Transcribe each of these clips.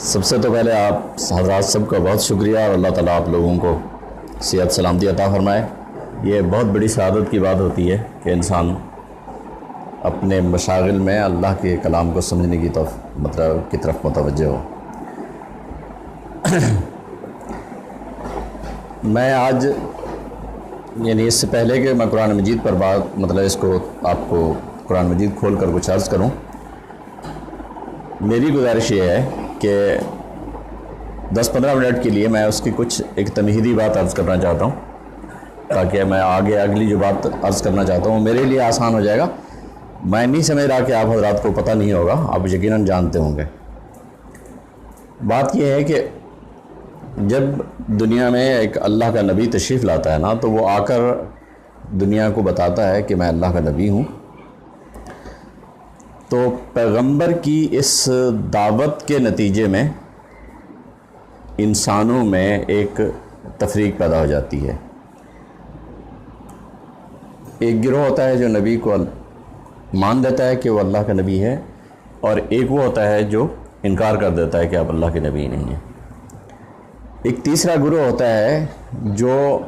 سب سے تو پہلے آپ حضرات سب کا بہت شکریہ اور اللہ تعالیٰ آپ لوگوں کو صحت سلامتی عطا فرمائے۔ یہ بہت بڑی سعادت کی بات ہوتی ہے کہ انسان اپنے مشاغل میں اللہ کے کلام کو سمجھنے کی طرف متوجہ ہو۔ میں آج اس سے پہلے کہ میں قرآن مجید پر بات اس کو آپ کو قرآن مجید کھول کر کچھ عرض کروں، میری گزارش یہ ہے کہ 10-15 منٹ کے لیے میں اس کی کچھ ایک تمہیدی بات عرض کرنا چاہتا ہوں، تاکہ میں آگے اگلی جو بات عرض کرنا چاہتا ہوں میرے لیے آسان ہو جائے گا۔ میں نہیں سمجھ رہا کہ آپ حضرات کو پتہ نہیں ہوگا، آپ یقیناً جانتے ہوں گے۔ بات یہ ہے کہ جب دنیا میں ایک اللہ کا نبی تشریف لاتا ہے نا، تو وہ آ کر دنیا کو بتاتا ہے کہ میں اللہ کا نبی ہوں، تو پیغمبر کی اس دعوت کے نتیجے میں انسانوں میں ایک تفریق پیدا ہو جاتی ہے۔ ایک گروہ ہوتا ہے جو نبی کو مان دیتا ہے کہ وہ اللہ کا نبی ہے، اور ایک وہ ہوتا ہے جو انکار کر دیتا ہے کہ آپ اللہ کے نبی نہیں ہیں۔ ایک تیسرا گروہ ہوتا ہے جو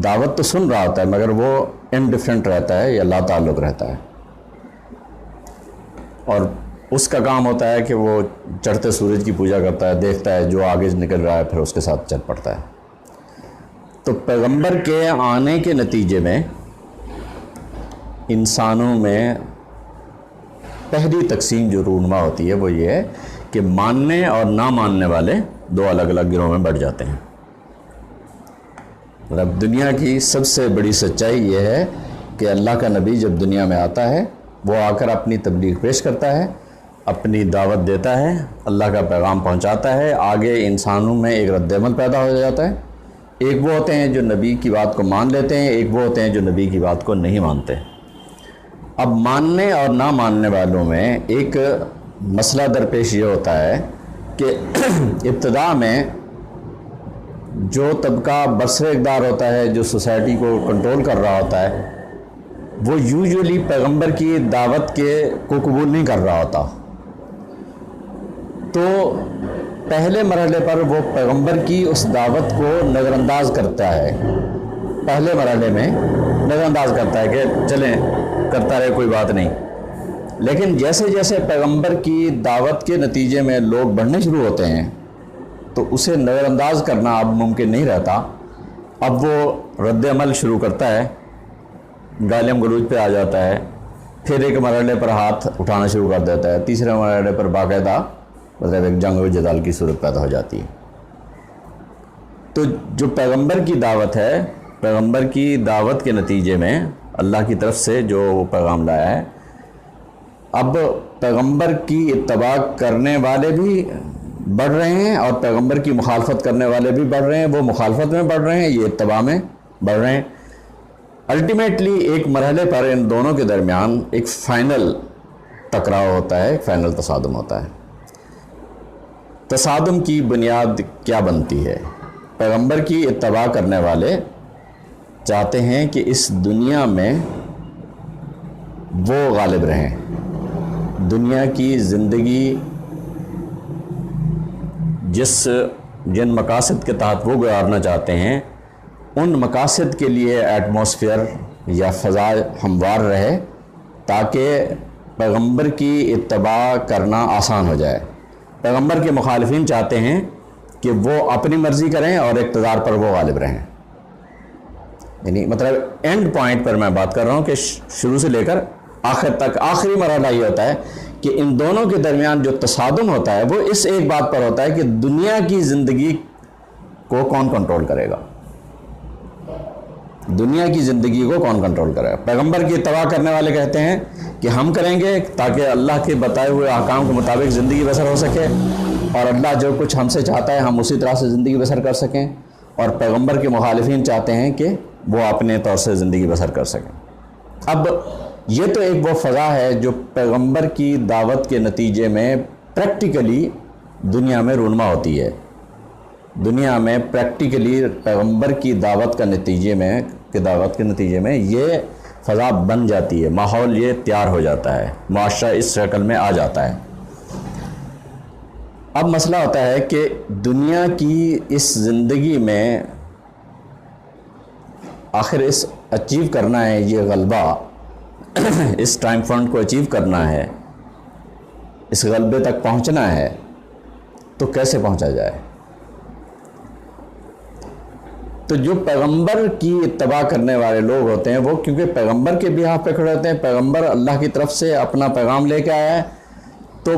دعوت تو سن رہا ہوتا ہے مگر وہ انڈیفرنٹ رہتا ہے یا لا تعلق رہتا ہے، اور اس کا کام ہوتا ہے کہ وہ چڑھتے سورج کی پوجا کرتا ہے، دیکھتا ہے جو آگے نکل رہا ہے پھر اس کے ساتھ چل پڑتا ہے۔ تو پیغمبر کے آنے کے نتیجے میں انسانوں میں پہلی تقسیم جو رونما ہوتی ہے وہ یہ ہے کہ ماننے اور نہ ماننے والے دو الگ الگ گروہ میں بٹ جاتے ہیں۔ مطلب دنیا کی سب سے بڑی سچائی یہ ہے کہ اللہ کا نبی جب دنیا میں آتا ہے وہ آ کر اپنی تبلیغ پیش کرتا ہے، اپنی دعوت دیتا ہے، اللہ کا پیغام پہنچاتا ہے، آگے انسانوں میں ایک رد عمل پیدا ہو جاتا ہے۔ ایک وہ ہوتے ہیں جو نبی کی بات کو مان لیتے ہیں، ایک وہ ہوتے ہیں جو نبی کی بات کو نہیں مانتے۔ اب ماننے اور نہ ماننے والوں میں ایک مسئلہ درپیش یہ ہوتا ہے کہ ابتدا میں جو طبقہ برسر اقدار ہوتا ہے، جو سوسائٹی کو کنٹرول کر رہا ہوتا ہے، وہ یوزولی پیغمبر کی دعوت کو قبول نہیں کر رہا ہوتا، تو پہلے مرحلے پر وہ پیغمبر کی اس دعوت کو نظر انداز کرتا ہے۔ پہلے مرحلے میں نظر انداز کرتا ہے کہ چلیں کرتا رہے، کوئی بات نہیں۔ لیکن جیسے جیسے پیغمبر کی دعوت کے نتیجے میں لوگ بڑھنے شروع ہوتے ہیں تو اسے نظر انداز کرنا اب ممکن نہیں رہتا۔ اب وہ رد عمل شروع کرتا ہے، گالیم گلوچ پہ آ جاتا ہے، پھر ایک مرحلے پر ہاتھ اٹھانا شروع کر دیتا ہے، تیسرے مرحلے پر باقاعدہ ایک جنگ و جدال کی صورت پیدا ہو جاتی ہے۔ تو جو پیغمبر کی دعوت ہے، پیغمبر کی دعوت کے نتیجے میں اللہ کی طرف سے جو وہ پیغام لایا ہے، اب پیغمبر کی اتباع کرنے والے بھی بڑھ رہے ہیں اور پیغمبر کی مخالفت کرنے والے بھی بڑھ رہے ہیں۔ وہ مخالفت میں بڑھ رہے ہیں، یہ اتباع میں بڑھ رہے ہیں۔ الٹیمیٹلی ایک مرحلے پر ان دونوں کے درمیان ایک فائنل ٹکراؤ ہوتا ہے، ایک فائنل تصادم ہوتا ہے۔ تصادم کی بنیاد کیا بنتی ہے؟ پیغمبر کی اتباع کرنے والے چاہتے ہیں کہ اس دنیا میں وہ غالب رہیں، دنیا کی زندگی جن مقاصد کے تحت وہ گزارنا چاہتے ہیں، ان مقاصد کے لیے ایٹماسفیئر یا فضا ہموار رہے تاکہ پیغمبر کی اتباع کرنا آسان ہو جائے۔ پیغمبر کے مخالفین چاہتے ہیں کہ وہ اپنی مرضی کریں اور اقتدار پر وہ غالب رہیں۔ یعنی مطلب اینڈ پوائنٹ پر میں بات کر رہا ہوں کہ شروع سے لے کر آخر تک آخری مرحلہ یہ ہوتا ہے کہ ان دونوں کے درمیان جو تصادم ہوتا ہے وہ اس ایک بات پر ہوتا ہے کہ دنیا کی زندگی کو کون کنٹرول کرے گا، دنیا کی زندگی کو کون کنٹرول کرے گا۔ پیغمبر کی اتباع کرنے والے کہتے ہیں کہ ہم کریں گے تاکہ اللہ کے بتائے ہوئے احکام کے مطابق زندگی بسر ہو سکے، اور اللہ جو کچھ ہم سے چاہتا ہے ہم اسی طرح سے زندگی بسر کر سکیں، اور پیغمبر کے مخالفین چاہتے ہیں کہ وہ اپنے طور سے زندگی بسر کر سکیں۔ اب یہ تو ایک وہ فضا ہے جو پیغمبر کی دعوت کے نتیجے میں پریکٹیکلی دنیا میں رونما ہوتی ہے۔ دنیا میں پریکٹیکلی پیغمبر کی دعوت کے نتیجے میں یہ فضا بن جاتی ہے، ماحول یہ تیار ہو جاتا ہے، معاشرہ اس شکل میں آ جاتا ہے۔ اب مسئلہ ہوتا ہے کہ دنیا کی اس زندگی میں آخر اس اچیو کرنا ہے، یہ غلبہ اس ٹائم فرنٹ کو اچیو کرنا ہے، اس غلبے تک پہنچنا ہے، تو کیسے پہنچا جائے؟ تو جو پیغمبر کی اتباع کرنے والے لوگ ہوتے ہیں وہ کیونکہ پیغمبر کے بیہاف پہ کھڑے ہوتے ہیں، پیغمبر اللہ کی طرف سے اپنا پیغام لے کے آیا ہے، تو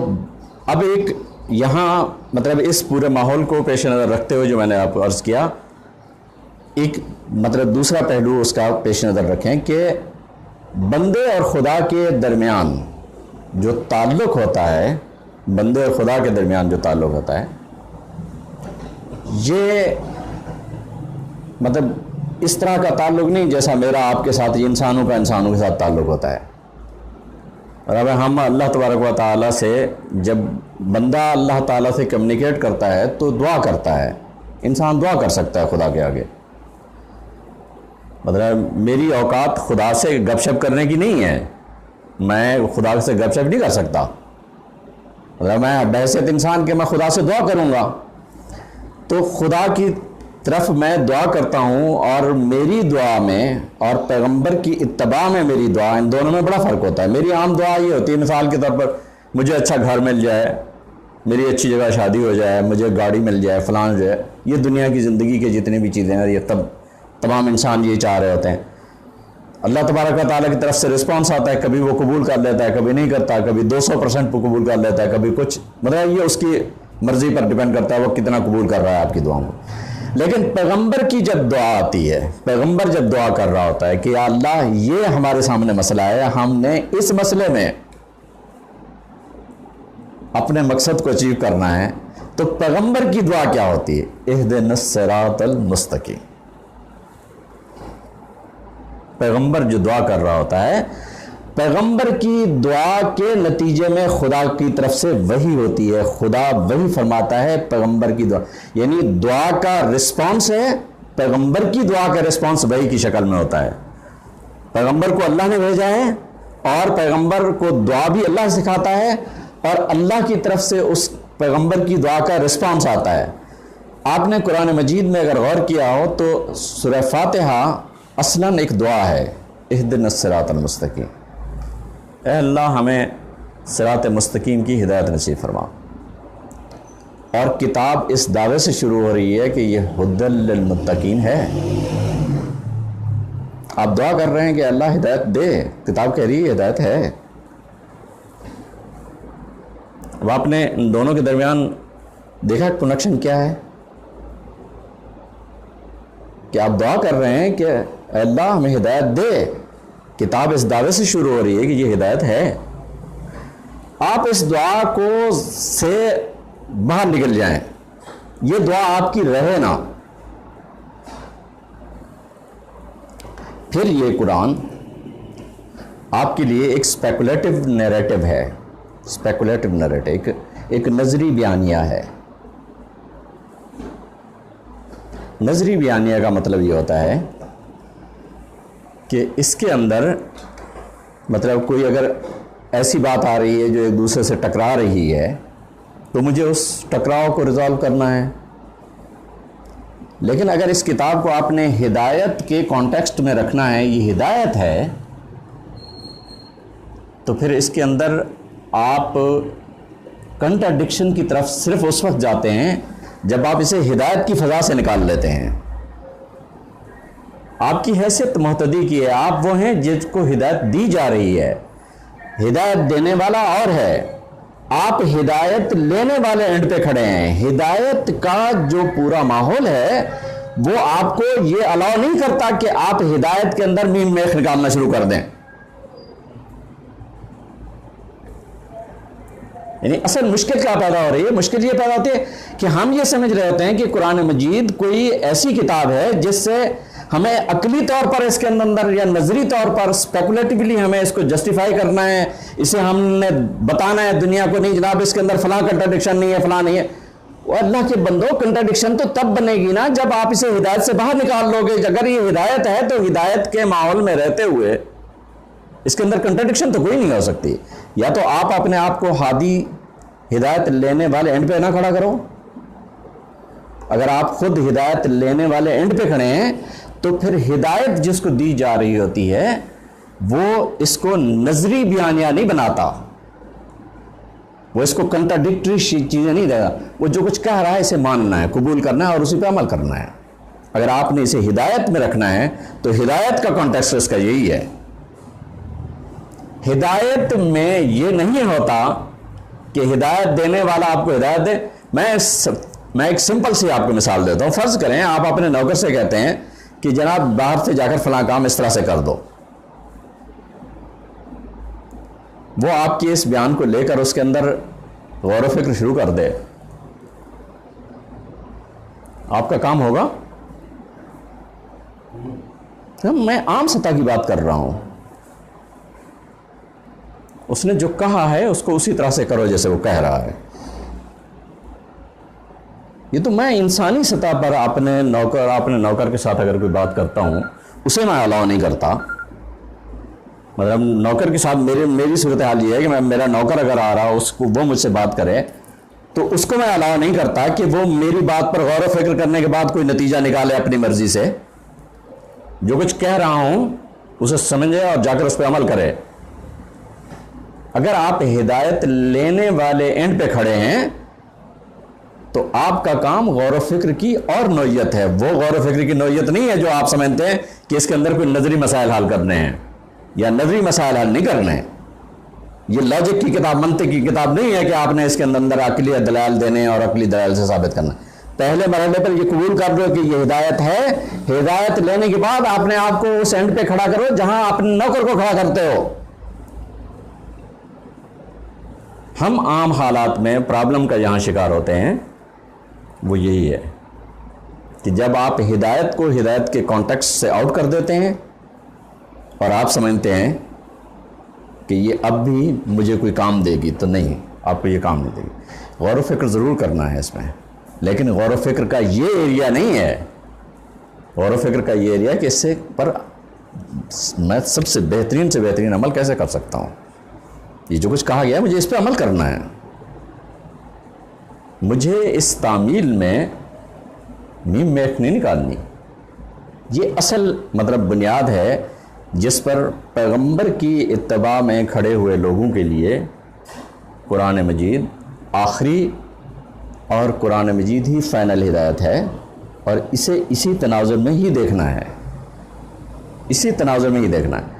اب ایک یہاں مطلب اس پورے ماحول کو پیش نظر رکھتے ہوئے جو میں نے آپ کو عرض کیا، ایک مطلب دوسرا پہلو اس کا پیش نظر رکھیں کہ بندے اور خدا کے درمیان جو تعلق ہوتا ہے، بندے اور خدا کے درمیان جو تعلق ہوتا ہے، یہ مطلب اس طرح کا تعلق نہیں جیسا میرا آپ کے ساتھ، انسانوں کا انسانوں کے ساتھ تعلق ہوتا ہے۔ اور اب ہم اللہ تبارک و تعالیٰ سے، جب بندہ اللہ تعالیٰ سے کمیونیکیٹ کرتا ہے تو دعا کرتا ہے، انسان دعا کر سکتا ہے خدا کے آگے، مطلب میری اوقات خدا سے گپ شپ کرنے کی نہیں ہے، میں خدا سے گپ شپ نہیں کر سکتا، مطلب میں بحیثیت انسان کے میں خدا سے دعا کروں گا، تو خدا کی طرف میں دعا کرتا ہوں، اور میری دعا میں اور پیغمبر کی اتباع میں میری دعا، ان دونوں میں بڑا فرق ہوتا ہے۔ میری عام دعا یہ ہوتی ہے مثال کے طور پر مجھے اچھا گھر مل جائے، میری اچھی جگہ شادی ہو جائے، مجھے گاڑی مل جائے، فلان جو ہے، یہ دنیا کی زندگی کے جتنے بھی چیزیں ہیں، یہ تمام انسان یہ چاہ رہے ہوتے ہیں۔ اللہ تبارک و تعالیٰ کی طرف سے رسپانس آتا ہے، کبھی وہ قبول کر لیتا ہے، کبھی نہیں کرتا، کبھی 200% پہ قبول کر لیتا ہے، کبھی کچھ، مطلب یہ اس کی مرضی پر ڈیپینڈ کرتا ہے وہ کتنا قبول کر رہا ہے آپ کی دعاؤں کو۔ لیکن پیغمبر کی جب دعا آتی ہے، پیغمبر جب دعا کر رہا ہوتا ہے کہ یا اللہ یہ ہمارے سامنے مسئلہ ہے، ہم نے اس مسئلے میں اپنے مقصد کو اچیو کرنا ہے، تو پیغمبر کی دعا کیا ہوتی ہے؟ اہدنا الصراط المستقیم۔ پیغمبر جو دعا کر رہا ہوتا ہے، پیغمبر کی دعا کے نتیجے میں خدا کی طرف سے وحی ہوتی ہے، خدا وحی فرماتا ہے پیغمبر کی دعا، یعنی دعا کا رسپانس ہے، پیغمبر کی دعا کا رسپانس وحی کی شکل میں ہوتا ہے۔ پیغمبر کو اللہ نے بھیجا ہے، اور پیغمبر کو دعا بھی اللہ سکھاتا ہے، اور اللہ کی طرف سے اس پیغمبر کی دعا کا رسپانس آتا ہے۔ آپ نے قرآن مجید میں اگر غور کیا ہو تو سورہ فاتحہ اصلاً ایک دعا ہے، اہدنا الصراط المستقیم، اے اللہ ہمیں صراط مستقیم کی ہدایت نصیب فرما۔ اور کتاب اس دعوے سے شروع ہو رہی ہے کہ یہ ہدی للمتقین ہے۔ آپ دعا کر رہے ہیں کہ اللہ ہدایت دے، کتاب کہہ رہی ہے ہدایت ہے۔ اب آپ نے ان دونوں کے درمیان دیکھا کنیکشن کیا ہے، کہ آپ دعا کر رہے ہیں کہ اے اللہ ہمیں ہدایت دے، کتاب اس دعوے سے شروع ہو رہی ہے کہ یہ ہدایت ہے۔ آپ اس دعا کو سے باہر نکل جائیں، یہ دعا آپ کی رہے نا، پھر یہ قرآن آپ کے لیے ایک اسپیکولیٹو نیریٹو ہے، اسپیکولیٹو نیریٹو ایک نظری بیانیہ ہے۔ نظری بیانیہ کا مطلب یہ ہوتا ہے کہ اس کے اندر مطلب کوئی اگر ایسی بات آ رہی ہے جو ایک دوسرے سے ٹکرا رہی ہے تو مجھے اس ٹکراؤ کو ریزالو کرنا ہے، لیکن اگر اس کتاب کو آپ نے ہدایت کے کانٹیکسٹ میں رکھنا ہے، یہ ہدایت ہے، تو پھر اس کے اندر آپ کنٹراڈکشن کی طرف صرف اس وقت جاتے ہیں جب آپ اسے ہدایت کی فضا سے نکال لیتے ہیں۔ آپ کی حیثیت مہتدی کی ہے، آپ وہ ہیں جس کو ہدایت دی جا رہی ہے، ہدایت دینے والا اور ہے، آپ ہدایت لینے والے اینڈ پہ کھڑے ہیں۔ ہدایت کا جو پورا ماحول ہے وہ آپ کو یہ الاؤ نہیں کرتا کہ آپ ہدایت کے اندر میم میخ نکالنا شروع کر دیں۔ یعنی اصل مشکل کیا پیدا ہو رہی ہے؟ مشکل یہ پیدا ہوتی ہے کہ ہم یہ سمجھ رہے ہوتے ہیں کہ قرآن مجید کوئی ایسی کتاب ہے جس سے ہمیں عقلی طور پر اس کے اندر یا نظری طور پر اسپیکولیٹولی ہمیں اس کو جسٹیفائی کرنا ہے، اسے ہم نے بتانا ہے دنیا کو، نہیں جناب اس کے اندر فلاں کنٹراڈکشن نہیں ہے، فلاں نہیں ہے۔ وہ اللہ کے بندو، کنٹراڈکشن تو تب بنے گی نا جب آپ اسے ہدایت سے باہر نکال لو گے۔ اگر یہ ہدایت ہے تو ہدایت کے ماحول میں رہتے ہوئے اس کے اندر کنٹراڈکشن تو کوئی نہیں ہو سکتی۔ یا تو آپ اپنے آپ کو ہادی ہدایت لینے والے اینڈ پہ نہ کھڑا کرو. اگر آپ خود ہدایت لینے والے اینڈ پہ کھڑے ہیں تو پھر ہدایت جس کو دی جا رہی ہوتی ہے وہ اس کو نظری بیانیہ نہیں بناتا, وہ اس کو کنٹراڈکٹری چیزیں نہیں دے گا. وہ جو کچھ کہہ رہا ہے اسے ماننا ہے, قبول کرنا ہے اور اسی پہ عمل کرنا ہے. اگر آپ نے اسے ہدایت میں رکھنا ہے تو ہدایت کا کانٹیکسٹ اس کا یہی ہے. ہدایت میں یہ نہیں ہوتا کہ ہدایت دینے والا آپ کو ہدایت دے. میں ایک سمپل سی آپ کو مثال دیتا ہوں. فرض کریں آپ اپنے نوکر سے کہتے ہیں کہ جناب باہر سے جا کر فلاں کام اس طرح سے کر دو. وہ آپ کی اس بیان کو لے کر اس کے اندر غور و فکر شروع کر دے, آپ کا کام ہوگا؟ میں عام سطح کی بات کر رہا ہوں. اس نے جو کہا ہے اس کو اسی طرح سے کرو جیسے وہ کہہ رہا ہے. یہ تو میں انسانی سطح پر اپنے نوکر کے ساتھ اگر کوئی بات کرتا ہوں اسے میں الاؤ نہیں کرتا. مطلب نوکر کے ساتھ میری صورتحال یہ ہے کہ میرا نوکر اگر آ رہا اس کو وہ مجھ سے بات کرے تو اس کو میں الاؤ نہیں کرتا کہ وہ میری بات پر غور و فکر کرنے کے بعد کوئی نتیجہ نکالے اپنی مرضی سے. جو کچھ کہہ رہا ہوں اسے سمجھے اور جا کر اس پہ عمل کرے. اگر آپ ہدایت لینے والے اینڈ پہ کھڑے ہیں تو آپ کا کام غور و فکر کی اور نوعیت ہے. وہ غور و فکر کی نوعیت نہیں ہے جو آپ سمجھتے ہیں کہ اس کے اندر کوئی نظری مسائل حل کرنے ہیں یا نظری مسائل حل نہیں کرنے ہیں. یہ لاجک کی کتاب, منطق کی کتاب نہیں ہے کہ آپ نے اس کے اندر عقلی دلائل دینے اور عقلی دلائل سے ثابت کرنا. پہلے مرحلے پر یہ قبول کر لو کہ یہ ہدایت ہے. ہدایت لینے کے بعد اپنے آپ کو اس اینڈ پہ کھڑا کرو جہاں اپنے نوکر کو کھڑا کرتے ہو. ہم عام حالات میں پرابلم کا یہاں شکار ہوتے ہیں وہ یہی ہے کہ جب آپ ہدایت کو ہدایت کے کانٹیکسٹ سے آؤٹ کر دیتے ہیں اور آپ سمجھتے ہیں کہ یہ اب بھی مجھے کوئی کام دے گی, تو نہیں, آپ کو یہ کام نہیں دے گی. غور و فکر ضرور کرنا ہے اس میں, لیکن غور و فکر کا یہ ایریا نہیں ہے. غور و فکر کا یہ ایریا کہ اس سے پر میں سب سے بہترین عمل کیسے کر سکتا ہوں. یہ جو کچھ کہا گیا ہے مجھے اس پہ عمل کرنا ہے. مجھے اس تعمیل میں میم میخ نہیں نکالنی. یہ اصل مطلب بنیاد ہے جس پر پیغمبر کی اتباع میں کھڑے ہوئے لوگوں کے لیے قرآن مجید آخری اور قرآن مجید ہی فائنل ہدایت ہے, اور اسے اسی تناظر میں ہی دیکھنا ہے, اسی تناظر میں ہی دیکھنا ہے.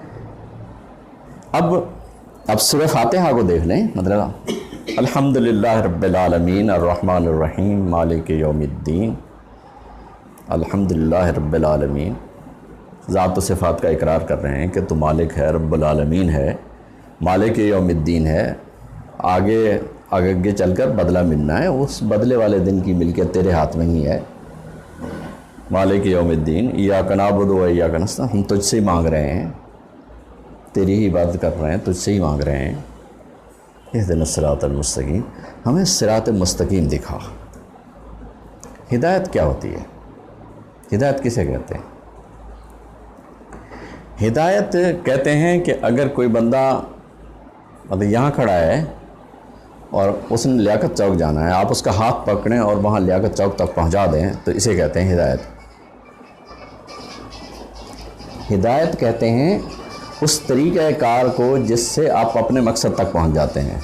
اب سورہ فاتحہ کو دیکھ لیں. مطلب الحمدللہ رب العالمین الرحمن الرحیم مالک یوم الدین. الحمدللہ رب العالمین, ذات و صفات کا اقرار کر رہے ہیں کہ تو مالک ہے, رب العالمین ہے, مالک یوم الدین ہے. آگے چل کر بدلہ ملنا ہے, اس بدلے والے دن کی ملکیت تیرے ہاتھ میں ہی ہے. مالک یوم الدین, ایاک نعبد و ایاک نستعین, ہم تجھ سے ہی مانگ رہے ہیں, تیری ہی عبادت کر رہے ہیں, تجھ سے ہی مانگ رہے ہیں. اہدنا الصراط المستقیم, ہمیں صراط مستقیم دکھا. ہدایت کیا ہوتی ہے؟ ہدایت کسے کہتے ہیں؟ ہدایت کہتے ہیں کہ اگر کوئی بندہ مطلب یہاں کھڑا ہے اور اس نے لیاقت چوک جانا ہے, آپ اس کا ہاتھ پکڑیں اور وہاں لیاقت چوک تک پہنچا دیں, تو اسے کہتے ہیں ہدایت. ہدایت کہتے ہیں اس طریقہ کار کو جس سے آپ اپنے مقصد تک پہنچ جاتے ہیں.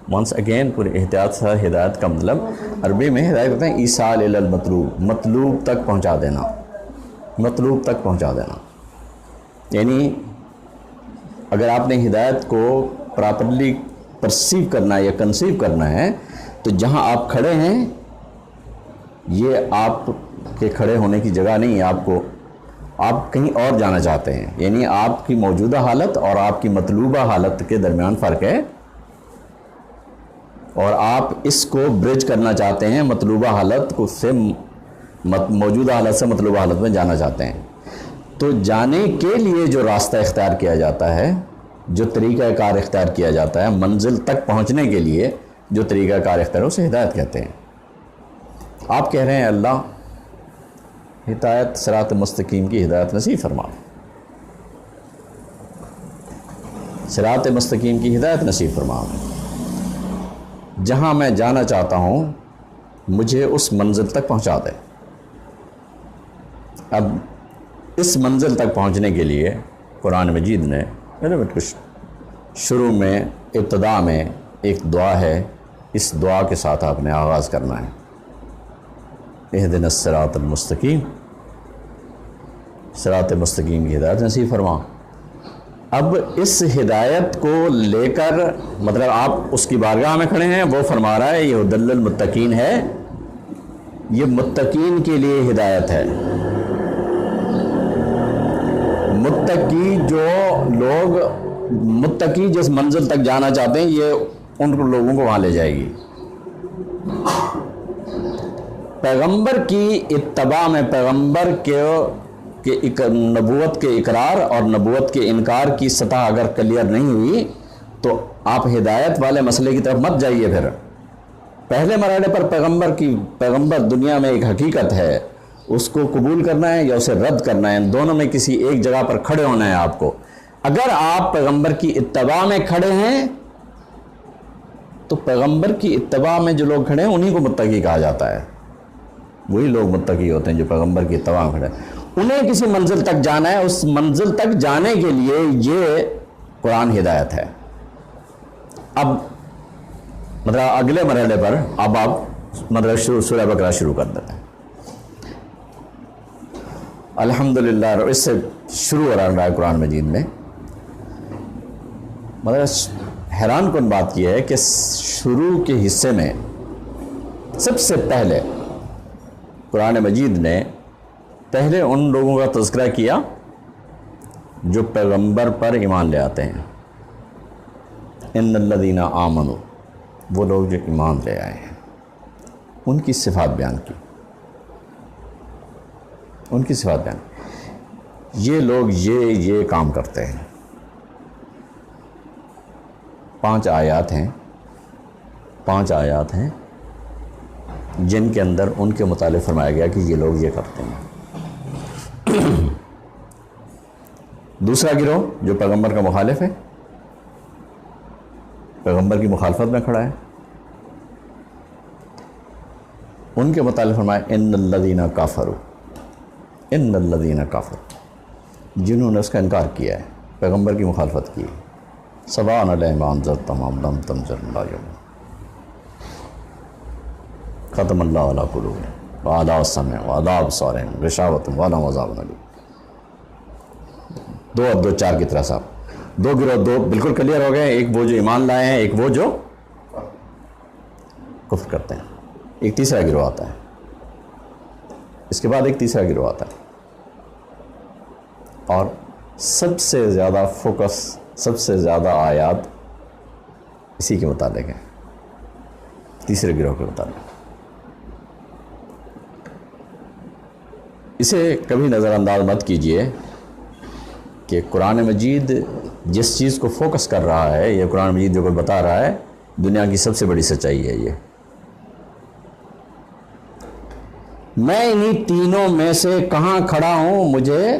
ونس اگین پورے احتیاط سے, ہدایت کا مطلب عربی میں ہدایت کہتے ہیں ایصال الی المطلوب, مطلوب تک پہنچا دینا, مطلوب تک پہنچا دینا. یعنی اگر آپ نے ہدایت کو پراپرلی پرسیو کرنا ہے یا کنسیو کرنا ہے تو جہاں آپ کھڑے ہیں یہ آپ کے کھڑے ہونے کی جگہ نہیں ہے. آپ کہیں اور جانا چاہتے ہیں, یعنی آپ کی موجودہ حالت اور آپ کی مطلوبہ حالت کے درمیان فرق ہے, اور آپ اس کو برج کرنا چاہتے ہیں, مطلوبہ حالت کو سے موجودہ حالت سے مطلوبہ حالت میں جانا چاہتے ہیں. تو جانے کے لیے جو راستہ اختیار کیا جاتا ہے, جو طریقہ کار اختیار کیا جاتا ہے, منزل تک پہنچنے کے لیے جو طریقہ کار اختیار ہے اسے ہدایت کہتے ہیں. آپ کہہ رہے ہیں اللہ ہدایت صراط مستقیم کی ہدایت نصیب فرما. صراط مستقیم کی ہدایت نصیب فرما۔ جہاں میں جانا چاہتا ہوں مجھے اس منزل تک پہنچا دے۔ اب اس منزل تک پہنچنے کے لیے قرآن مجید نے کچھ شروع میں ابتدا میں ایک دعا ہے، اس دعا کے ساتھ آپ نے آغاز کرنا ہے، اہدنا الصراط المستقیم، صراط مستقیم کی ہدایت نصیب فرما۔ اب اس ہدایت کو لے کر مطلب آپ اس کی بارگاہ میں کھڑے ہیں، وہ فرما رہا ہے یہ ہدی للمتقین ہے، یہ متقین کے لیے ہدایت ہے۔ متقی جو لوگ متقی جس منزل تک جانا چاہتے ہیں یہ ان لوگوں کو وہاں لے جائے گی۔ پیغمبر کی اتباع میں پیغمبر کے نبوت کے اقرار اور نبوت کے انکار کی سطح اگر کلیئر نہیں ہوئی تو آپ ہدایت والے مسئلے کی طرف مت جائیے۔ پھر پہلے مرحلے پر پیغمبر دنیا میں ایک حقیقت ہے، اس کو قبول کرنا ہے یا اسے رد کرنا ہے، ان دونوں میں کسی ایک جگہ پر کھڑے ہونا ہے آپ کو۔ اگر آپ پیغمبر کی اتباع میں کھڑے ہیں تو پیغمبر کی اتباع میں جو لوگ کھڑے ہیں انہی کو متقی کہا جاتا ہے۔ وہی لوگ متقی ہوتے ہیں جو پیغمبر کی اتباع میں کھڑے ہیں۔ انہیں کسی منزل تک جانا ہے، اس منزل تک جانے کے لیے یہ قرآن ہدایت ہے۔ اب مطلب اگلے مرحلے پر اب آپ مطلب سورہ بقرہ شروع کر دیتے ہیں۔ الحمدللہ، اس سے شروع ہو رہا ہے قرآن مجید میں۔ مطلب حیران کن بات یہ ہے کہ شروع کے حصے میں سب سے پہلے قرآن مجید نے پہلے ان لوگوں کا تذکرہ کیا جو پیغمبر پر ایمان لے آتے ہیں۔ ان الذین آمنوا، وہ لوگ جو ایمان لے آئے ہیں، ان کی صفات بیان کی، ان کی صفات بیان کی۔ یہ لوگ یہ کام کرتے ہیں۔ 5 آیات ہیں جن کے اندر ان کے متعلق فرمایا گیا کہ یہ لوگ یہ کرتے ہیں۔ دوسرا گروہ جو پیغمبر کا مخالف ہے، پیغمبر کی مخالفت میں کھڑا ہے، ان کے متعلق فرمایا ان الذین کافروا، ان الذین کافروا، جنہوں نے اس کا انکار کیا ہے، پیغمبر کی مخالفت کی، سواء علیہم انذرتہم ام لم تنذرہم لا یؤمنون، ختم اللہ علی قلوبہم وعلی سمعہم وعلی ابصارہم غشاوۃ ولہم عذاب علیم۔ 2 اور 2 4 کی طرح صاحب 2 گروہ، 2 بالکل کلیئر ہو گئے، ایک وہ جو ایمان لائے ہیں، ایک وہ جو کفر کرتے ہیں۔ ایک تیسرا گروہ آتا ہے، اس کے بعد ایک تیسرا گروہ آتا ہے، اور سب سے زیادہ فوکس، سب سے زیادہ آیات اسی کے متعلق ہیں، تیسرے گروہ کے متعلق۔ اسے کبھی نظر انداز مت کیجئے کہ قرآن مجید جس چیز کو فوکس کر رہا ہے، یہ قرآن مجید جو کوئی بتا رہا ہے، دنیا کی سب سے بڑی سچائی ہے یہ۔ میں انہی تینوں میں سے کہاں کھڑا ہوں مجھے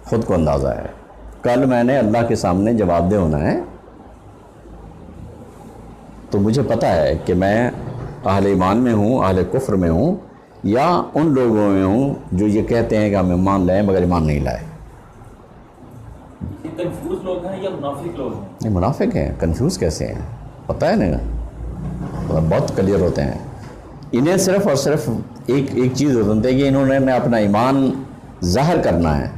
خود کو اندازہ ہے۔ کل میں نے اللہ کے سامنے جواب دہ ہونا ہے، تو مجھے پتہ ہے کہ میں اہل ایمان میں ہوں، اہل کفر میں ہوں، یا ان لوگوں میں ہوں جو یہ کہتے ہیں کہ ہم ایمان لائیں مگر ایمان نہیں لائے۔ یہ کنفیوز لوگ ہیں یا منافق لوگ ہیں؟ یہ منافق ہیں، کنفیوز کیسے ہیں؟ پتہ ہے نا، بہت کلیئر ہوتے ہیں۔ انہیں صرف اور صرف ایک چیز ہوتی ہے کہ انہوں نے اپنا ایمان ظاہر کرنا ہے،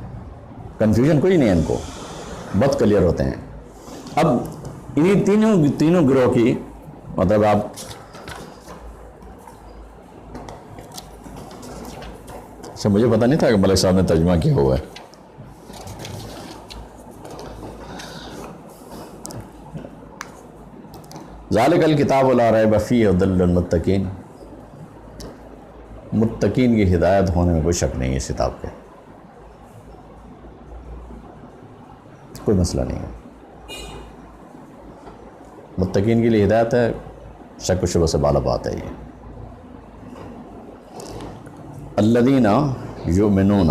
کنفیوژن کوئی نہیں ہے ان کو، بہت کلیئر ہوتے ہیں۔ اب انہی تینوں گروہ کی مطلب آپ اچھا، مجھے پتہ نہیں تھا کہ ملک صاحب نے ترجمہ کیا ہوا ہے۔ ذالک الکتاب لا ریب فیہ ھدی للمتقین، متقین کی ہدایت ہونے میں کوئی شک نہیں ہے اس کتاب کے، کوئی مسئلہ نہیں ہے۔ متقین کے لیے ہدایت ہے، شک و شبہ سے بالا بات ہے یہ۔ الذین یؤمنون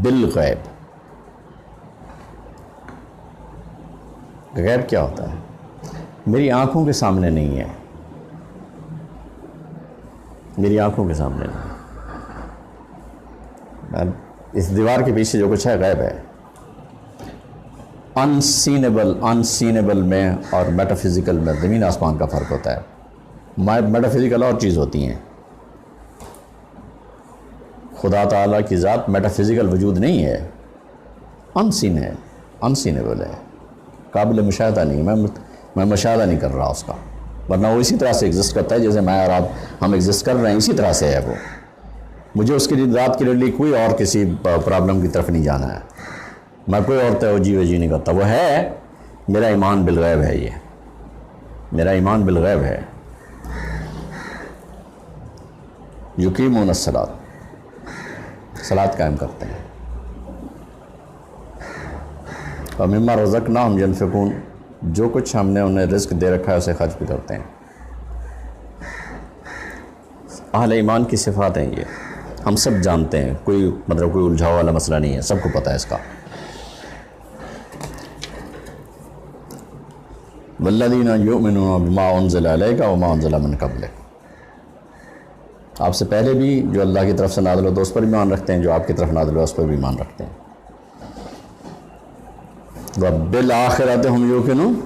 بالغیب، غیب کیا ہوتا ہے؟ میری آنکھوں کے سامنے نہیں ہے، میری آنکھوں کے سامنے نہیں ہے، اس دیوار کے پیچھے جو کچھ ہے غیب ہے۔ انسینیبل میں اور میٹا فزیکل میں زمین آسمان کا فرق ہوتا ہے۔ میٹا فزیکل اور چیز ہوتی ہیں، خدا تعالیٰ کی ذات میٹا فزیکل وجود نہیں ہے، انسین ہے، انسینیبل ہے، قابل مشاہدہ نہیں، میں مشاہدہ نہیں کر رہا اس کا، ورنہ وہ اسی طرح سے ایگزسٹ کرتا ہے جیسے میں اور آپ ہم ایگزسٹ کر رہے ہیں، اسی طرح سے ہے وہ۔ مجھے اس کی ذات کے لیے کوئی اور کسی پرابلم کی طرف نہیں جانا ہے، میں کوئی اور توجہ نہیں کرتا، وہ ہے میرا ایمان بالغیب ہے، یہ میرا ایمان بالغیب ہے۔ یقیمون الصلاۃ، صلاۃ قائم کرتے ہیں، ومما رزقناہم ینفقون، جو کچھ ہم نے انہیں رزق دے رکھا ہے اسے خرچ بھی کرتے ہیں۔ اہل ایمان کی صفات ہیں یہ، ہم سب جانتے ہیں، کوئی الجھاؤ والا مسئلہ نہیں ہے، سب کو پتہ ہے اس کا۔ والذین یؤمنون بما انزل الیک وما انزل من قبلک، آپ سے پہلے بھی جو اللہ کی طرف سے نازل ہوتا ہے اس پر بھی ایمان رکھتے ہیں، جو آپ کی طرف نازل ہوا اس پر بھی ایمان رکھتے ہیں۔ وبالآخرۃ ہم یوقنون،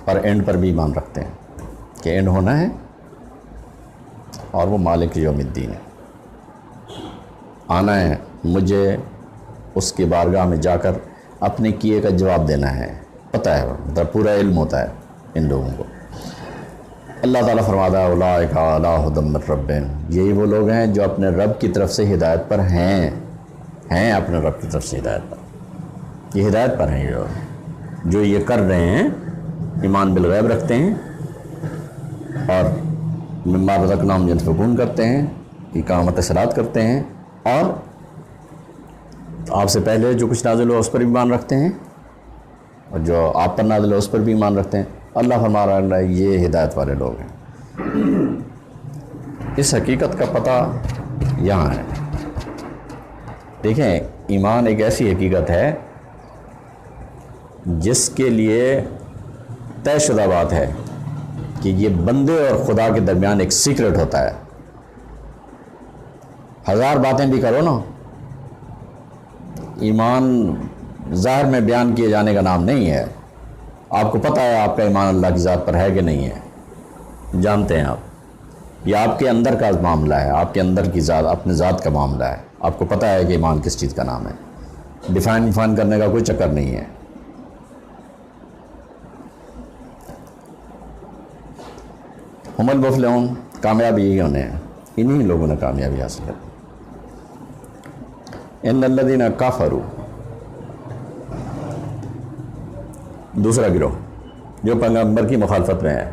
اور اینڈ پر بھی ایمان رکھتے ہیں کہ اینڈ ہونا ہے، اور وہ مالک یوم الدین ہے، آنا ہے مجھے اس کی بارگاہ میں جا کر اپنے کیے کا جواب دینا ہے، پتہ ہے، مطلب پورا علم ہوتا ہے ان لوگوں کو۔ اللہ تعالیٰ فرماتا ہے اولئک علی ھدی من ربہم، یہی وہ لوگ ہیں جو اپنے رب کی طرف سے ہدایت پر ہیں اپنے رب کی طرف سے ہدایت پر، یہ ہدایت پر ہیں، جو یہ کر رہے ہیں، ایمان بالغیب رکھتے ہیں اور مما رزقناہم ینفقون کرتے ہیں، اقامت صلاۃ کرتے ہیں، اور آپ سے پہلے جو کچھ نازل ہوا اس پر بھی ایمان رکھتے ہیں، اور جو آپ پر نازل ہوا اس پر بھی ایمان رکھتے ہیں۔ اللہ فرما رہا ہے یہ ہدایت والے لوگ ہیں۔ اس حقیقت کا پتہ یہاں ہے۔ دیکھیں، ایمان ایک ایسی حقیقت ہے جس کے لیے طے شدہ بات ہے کہ یہ بندے اور خدا کے درمیان ایک سیکرٹ ہوتا ہے۔ ہزار باتیں بھی کرو نا، ایمان ظاہر میں بیان کیے جانے کا نام نہیں ہے۔ آپ کو پتہ ہے آپ کا ایمان اللہ کی ذات پر ہے کہ نہیں ہے، جانتے ہیں آپ، یہ آپ کے اندر کا معاملہ ہے، آپ کے اندر کی ذات، اپنے ذات کا معاملہ ہے، آپ کو پتہ ہے کہ ایمان کس چیز کا نام ہے، ڈیفائن کرنے کا کوئی چکر نہیں ہے۔ ہم المفلحون، کامیابی یہی ہونے ہیں، انہی لوگوں نے کامیابی حاصل کی۔ ان الذین کفروا، دوسرا گروہ جو پیغمبر کی مخالفت میں ہے،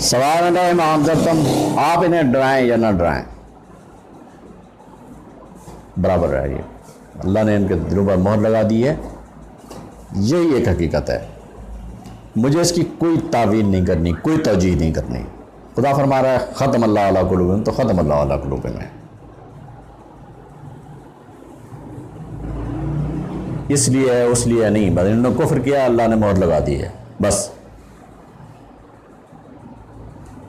سواء علیہم انذرتم، آپ انہیں ڈرائیں یا نہ ڈرائیں برابر ہے، یہ اللہ نے ان کے دلوں پر مہر لگا دی ہے، یہی ایک حقیقت ہے، مجھے اس کی کوئی تعویل نہیں کرنی، کوئی توجیہ نہیں کرنی۔ خدا فرما رہا ہے ختم اللہ علی قلوبہم، تو ختم اللہ علی قلوبہم ہے، اس لیے ہے اس لیے نہیں، بس انہوں نے کفر کیا، اللہ نے مہر لگا دی ہے، بس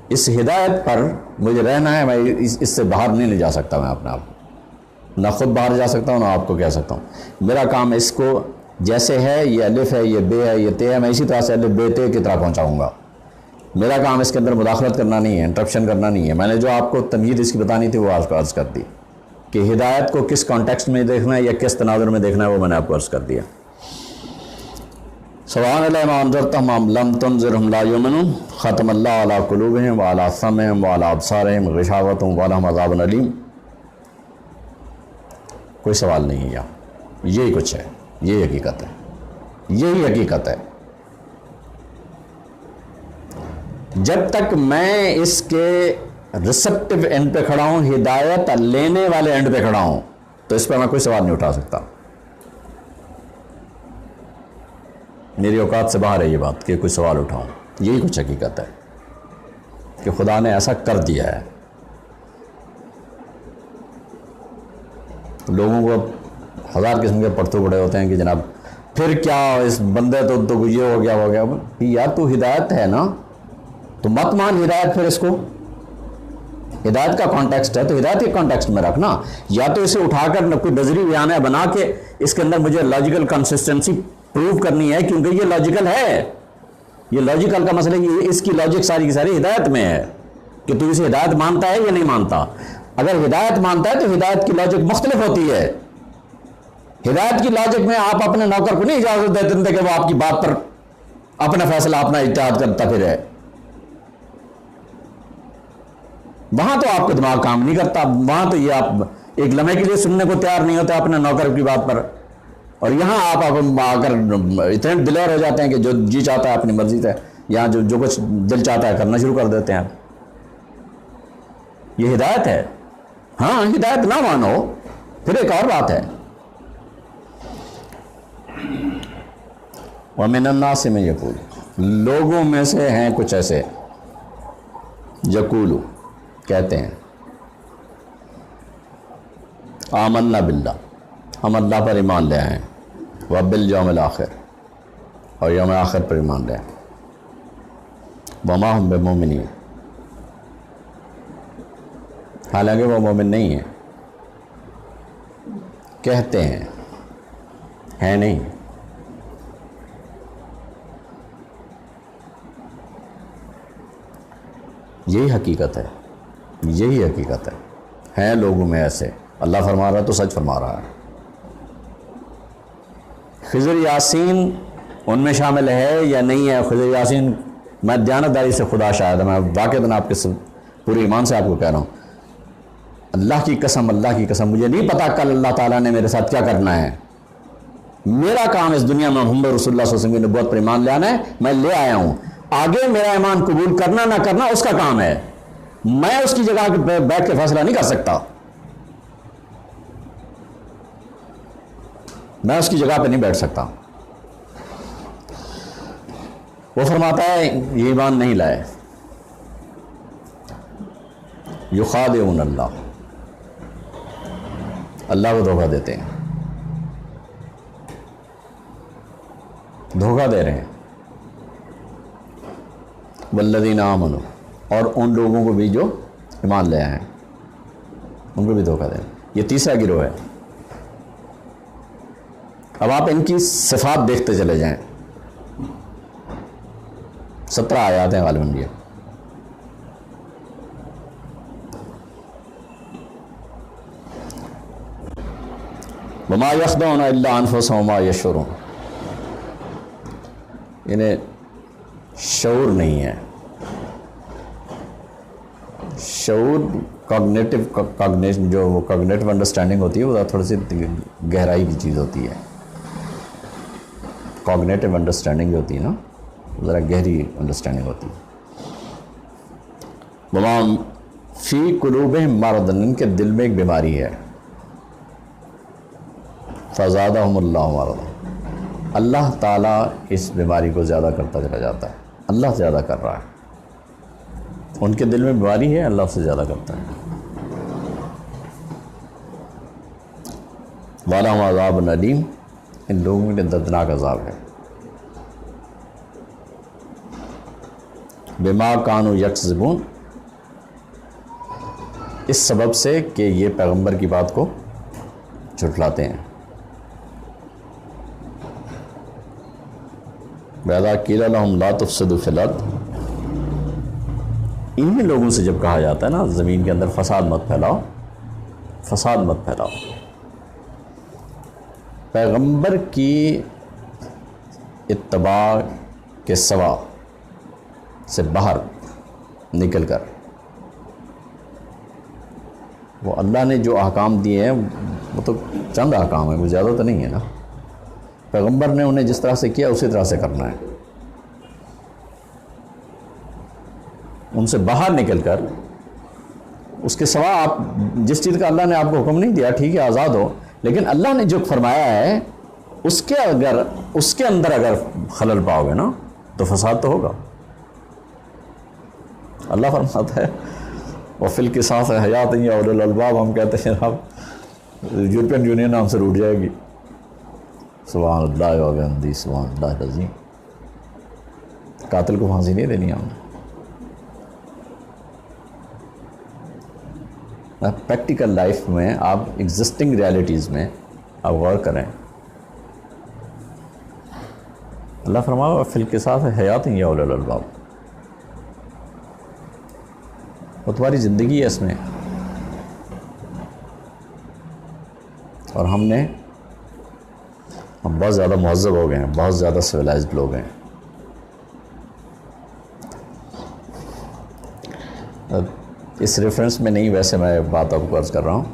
اس ہدایت پر مجھے رہنا ہے، میں اس سے باہر نہیں لے جا سکتا، میں اپنے آپ کو نہ خود باہر جا سکتا ہوں نہ آپ کو کہہ سکتا ہوں۔ میرا کام اس کو جیسے ہے، یہ الف ہے، یہ بے ہے، یہ تے ہے، میں اسی طرح سے الف بے تے کی طرح پہنچاؤں گا۔ میرا کام اس کے اندر مداخلت کرنا نہیں ہے، انٹرپشن کرنا نہیں ہے۔ میں نے جو آپ کو تمہید اس کی بتانی تھی وہ عرض کر دی کہ ہدایت کو کس کانٹیکسٹ میں دیکھنا ہے یا کس تناظر میں دیکھنا ہے، وہ میں نے آپ کو عرض کر دیا۔ سواء علیہم انذرتہم ام لم تنذرہم لا یؤمنون، ختم اللہ علی قلوبہم وعلی سمعہم وعلی ابصارہم غشاوۃ ولہم عذاب علیم۔ کوئی سوال نہیں ہے یہاں، یہی کچھ ہے، یہی حقیقت ہے، یہی حقیقت ہے۔ جب تک میں اس کے ریسپٹیو اینڈ پہ کھڑا ہوں، ہدایت لینے والے اینڈ پہ کھڑا ہوں، تو اس پہ میں کوئی سوال نہیں اٹھا سکتا۔ میری اوقات سے باہر ہے یہ بات کہ کوئی سوال اٹھاؤں، یہی کچھ حقیقت ہے کہ خدا نے ایسا کر دیا ہے۔ لوگوں کو 1000 قسم کے پڑھتو بڑے ہوتے ہیں کہ جناب پھر کیا اس بندے تو یہ ہو گیا یار تو ہدایت ہے نا، تو مت مان ہدایت، پھر اس کو ہدایت کا کانٹیکسٹ ہے تو ہدایت کے کانٹیکسٹ میں رکھنا، یا تو اسے اٹھا کر کوئی نظری بیانیہ بنا کے اس کے اندر مجھے لاجیکل کنسسٹنسی پروو کرنی ہے، کیونکہ یہ لاجیکل ہے، یہ لاجیکل کا مسئلہ، یہ اس کی لاجک ساری کی ساری ہدایت میں ہے کہ تو اسے ہدایت مانتا ہے یا نہیں مانتا۔ اگر ہدایت مانتا ہے تو ہدایت کی لاجک مختلف ہوتی ہے۔ ہدایت کی لاجک میں آپ اپنے نوکر کو نہیں اجازت دیتے تھے کہ وہ آپ کی بات پر اپنا فیصلہ، اپنا اجتہاد کرتا پھر ہے، وہاں تو آپ کا دماغ کام نہیں کرتا، وہاں تو یہ آپ ایک لمحے کے لیے سننے کو تیار نہیں ہوتے اپنے نوکر کی بات پر، اور یہاں آپ آ کر اتنے دلیر ہو جاتے ہیں کہ جو جی چاہتا ہے اپنی مرضی سے، یہاں جو کچھ دل چاہتا ہے کرنا شروع کر دیتے ہیں۔ یہ ہدایت ہے؟ ہاں، ہدایت نہ مانو پھر ایک اور بات ہے۔ وَمِنَ النَّاسِ مَن يَقُولُ، لوگوں میں سے ہیں کچھ ایسے، یقولو کہتے ہیں، آمنا باللہ، ہم اللہ پر ایمان لے آئے ہیں، وبالیوم الآخر، اور یوم آخر پر ایمان لے آئے ہیں، وما ہم بمومنین، حالانکہ وہ مومن نہیں ہیں، کہتے ہیں نہیں۔ یہی حقیقت ہے، یہی حقیقت ہے، ہیں لوگوں میں ایسے، اللہ فرما رہا ہے تو سچ فرما رہا ہے۔ خضر یاسین ان میں شامل ہے یا نہیں ہے؟ خضر یاسین، میں دیانتداری سے خدا شاہد ہے، میں واقعتاً آپ کے پورے ایمان سے آپ کو کہہ رہا ہوں، اللہ کی قسم، اللہ کی قسم، مجھے نہیں پتا کل اللہ تعالیٰ نے میرے ساتھ کیا کرنا ہے۔ میرا کام اس دنیا میں محمد رسول اللہ صلی اللہ علیہ وسلم کی نبوت پر ایمان لے آنا ہے، میں لے آیا ہوں، آگے میرا ایمان قبول کرنا نہ کرنا اس کا کام ہے، میں اس کی جگہ پہ بیٹھ کے فیصلہ نہیں کر سکتا، میں اس کی جگہ پہ نہیں بیٹھ سکتا۔ وہ فرماتا ہے یہ ایمان نہیں لائے، یخادعون اللہ، اللہ کو دھوکہ دیتے ہیں، دھوکہ دے رہے ہیں، والذین آمنوا، اور ان لوگوں کو بھی جو ایمان لے آئے ہیں ان کو بھی دھوکہ دے رہے ہیں۔ یہ تیسرا گروہ ہے۔ اب آپ ان کی صفات دیکھتے چلے جائیں، 17 آیات ہیں غالباً یہ۔ وما یخدعون الا انفسهم وما یشعرون، انہیں شعور نہیں ہے۔ شعور کاگنیشن، جو وہ کاگنیٹو انڈرسٹینڈنگ ہوتی ہے، وہ تھوڑی سی گہرائی کی چیز ہوتی ہے۔ کاگنیٹو انڈرسٹینڈنگ جو ہوتی ہے نا، ذرا گہری انڈرسٹینڈنگ ہوتی ہے۔ وما فی قلوبہم مرض، ان کے دل میں ایک بیماری ہے، فزادہم اللہ مرضا، اللہ تعالیٰ اس بیماری کو زیادہ کرتا چلا جاتا ہے، اللہ زیادہ کر رہا ہے، ان کے دل میں بیماری ہے، اللہ سے زیادہ کرتا ہے۔ وَلَهُمْ عَذَابٌ أَلِيمٌ، ان لوگوں کے لیے دردناک عذاب ہے۔ بِمَا كَانُوا يَكْذِبُونَ، اس سبب سے کہ یہ پیغمبر کی بات کو جھٹلاتے ہیں۔ وَإِذَا قِيلَ لَهُمْ لَا تُفْسِدُوا فِي الْأَرْضِ، انہی لوگوں سے جب کہا جاتا ہے نا زمین کے اندر فساد مت پھیلاؤ، فساد مت پھیلاؤ، پیغمبر کی اتباع کے سوا سے باہر نکل کر وہ اللہ نے جو احکام دیے ہیں وہ تو چند احکام ہیں، وہ زیادہ تو نہیں ہے نا، پیغمبر نے انہیں جس طرح سے کیا اسی طرح سے کرنا ہے۔ ان سے باہر نکل کر اس کے سوا آپ جس چیز کا اللہ نے آپ کو حکم نہیں دیا، ٹھیک ہے آزاد ہو، لیکن اللہ نے جو فرمایا ہے اس کے اندر اگر خلل پاؤ گے نا تو فساد تو ہوگا۔ اللہ فرماتا ہے وَفِي الْقِصَاصِ حَيَاةٌ يَا أُولِي الْأَلْبَابِ، ہم کہتے ہیں جناب یورپین یونین ہم سے روٹ جائے گی. سبحان اللہ و بحمدہ سبحان اللہ العظیم. قاتل کو پھانسی نہیں دینی ہم نے. پریکٹیکل لائف میں آپ ایگزسٹنگ ریالٹیز میں آپ غور کریں. اللہ فرمایا فی القصاص حیات یا اولو الالباب. وہ تمہاری زندگی ہے اس میں. اور ہم بہت زیادہ مہذب ہو گئے ہیں, بہت زیادہ سویلائزڈ لوگ ہیں. اس ریفرنس میں نہیں, ویسے میں بات آپ کو عرض کر رہا ہوں.